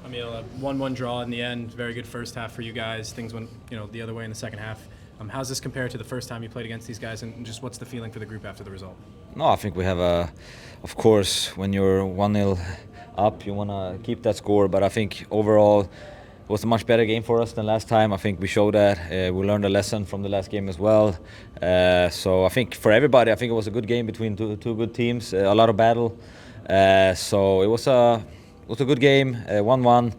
Emil, a 1-1 draw in the end. Very good first half for you guys. Things went, the other way in the second half. How's this compare to the first time you played against these guys, and just what's the feeling for the group after the result? No, I think we have of course, when you're 1-0 up, you want to keep that score. But I think overall, it was a much better game for us than last time. I think we showed that. We learned a lesson from the last game as well. So I think for everybody, I think it was a good game between two good teams. A lot of battle. So it was a good game. 1-1.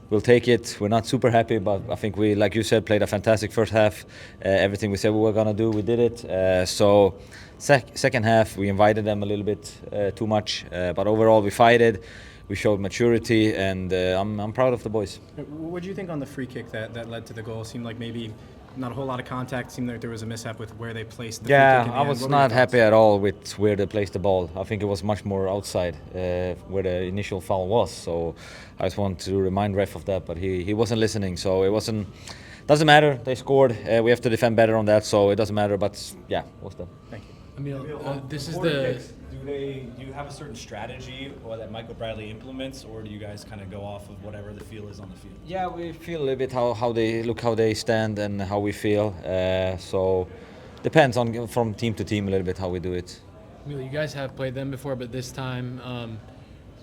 We'll take it. We're not super happy, but I think we, like you said, played a fantastic first half. Everything we said we were gonna do, we did it. So second half, we invited them a little bit too much, but overall we fighted. We showed maturity, and I'm proud of the boys. What do you think on the free kick that led to the goal? Seemed like maybe not a whole lot of contact. Seemed like there was a mishap with where they placed the free kick. I was not happy at all with where they placed the ball. I think it was much more outside where the initial foul was. So I just want to remind ref of that, but he wasn't listening. So it wasn't. Doesn't matter. They scored. We have to defend better on that. So it doesn't matter. But yeah, what's that? Thank you. Emil, this is the. Do you have a certain strategy or that Michael Bradley implements, or do you guys kind of go off of whatever the feel is on the field? Yeah, we feel a little bit how they stand and how we feel. So depends on from team to team a little bit how we do it. Emil, you guys have played them before, but this time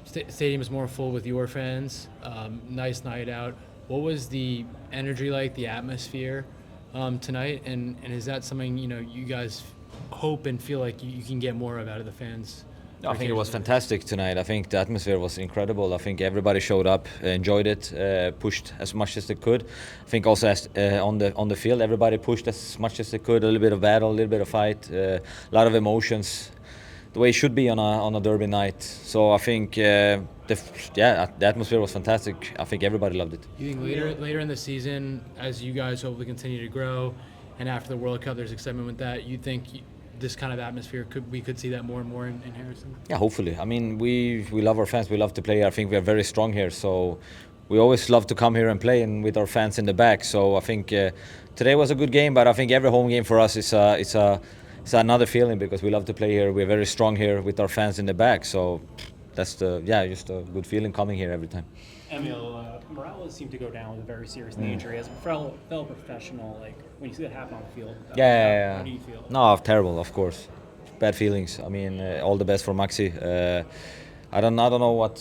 stadium is more full with your fans. Nice night out. What was the energy like, the atmosphere tonight, and is that something you guys hope and feel like you can get more of out of the fans? I think it was fantastic tonight. I think the atmosphere was incredible. I think everybody showed up, enjoyed it, pushed as much as they could. I think also on the field, everybody pushed as much as they could. A little bit of battle, a little bit of fight, a lot of emotions. The way it should be on a derby night. So I think the atmosphere was fantastic. I think everybody loved it. You think later in the season, as you guys hopefully continue to grow, and after the World Cup, there's excitement with that. You think this kind of atmosphere we could see that more and more in Harrison? Yeah, hopefully. I mean, we love our fans. We love to play here. I think we are very strong here. So we always love to come here and play, and with our fans in the back. So I think today was a good game, but I think every home game for us is it's another feeling because we love to play here. We're very strong here with our fans in the back. So that's just a good feeling coming here every time. Emil, Morales seemed to go down with a very serious knee injury. As a fellow professional, like when you see that happen on the field, yeah. How do you feel? No, terrible, of course. Bad feelings. I mean, all the best for Maxi. I don't know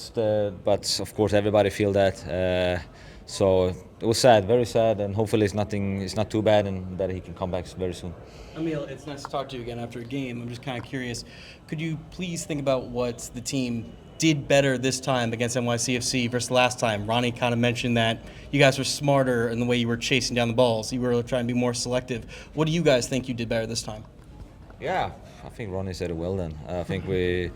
but of course everybody feel that. So it was sad, very sad, and hopefully it's not too bad, and that he can come back very soon. Emil, it's nice to talk to you again after a game. I'm just kind of curious. Could you please think about what the team did better this time against NYCFC versus last time? Ronnie kind of mentioned that you guys were smarter in the way you were chasing down the balls. You were trying to be more selective. What do you guys think you did better this time? Yeah, I think Ronnie said it well then. I think we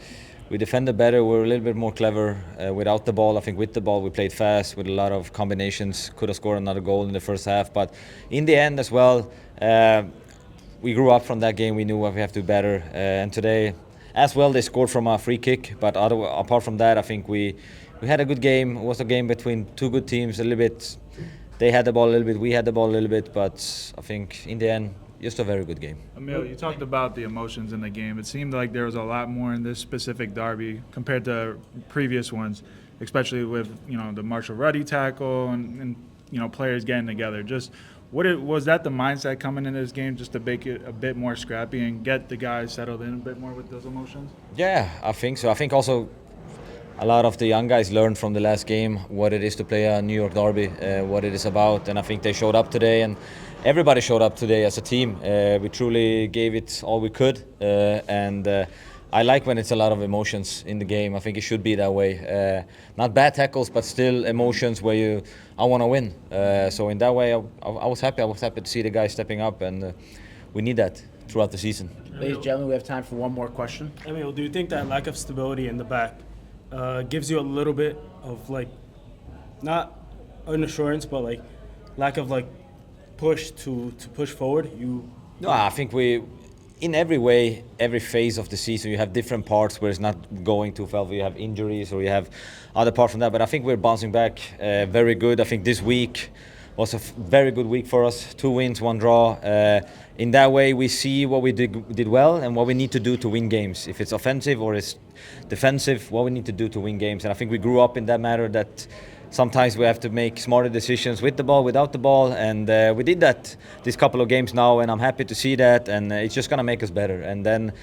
defended better. We were a little bit more clever without the ball. I think with the ball we played fast with a lot of combinations. Could have scored another goal in the first half. But in the end as well, we grew up from that game. We knew we have to do better. And today, as well, they scored from a free kick, but apart from that, I think we had a good game. It was a game between two good teams. A little bit, they had the ball a little bit, we had the ball a little bit, but I think in the end, just a very good game. Emil, you talked about the emotions in the game. It seemed like there was a lot more in this specific derby compared to previous ones, especially with the Marshall Ruddy tackle and players getting together. Just was that the mindset coming into this game, just to make it a bit more scrappy and get the guys settled in a bit more with those emotions? Yeah, I think so. I think also a lot of the young guys learned from the last game what it is to play a New York derby, what it is about, and I think they showed up today, and everybody showed up today as a team. We truly gave it all we could, and I like when it's a lot of emotions in the game. I think it should be that way. Not bad tackles, but still emotions where I want to win. So in that way, I was happy. I was happy to see the guys stepping up, and we need that throughout the season. Ladies and gentlemen, we have time for one more question. Emil, do you think that lack of stability in the back gives you a little bit of not an assurance, but lack of push to push forward? No, I think in every way, every phase of the season, you have different parts where it's not going too well. You have injuries or you have other parts from that. But I think we're bouncing back very good. I think this week was a very good week for us. 2 wins, 1 draw. In that way, we see what we did well and what we need to do to win games. If it's offensive or it's defensive, what we need to do to win games. And I think we grew up in that matter that sometimes we have to make smarter decisions with the ball, without the ball, and we did that this couple of games now, and I'm happy to see that, and it's just gonna make us better. And then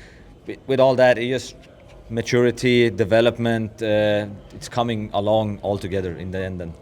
with all that, it just maturity, development, it's coming along all together in the end. And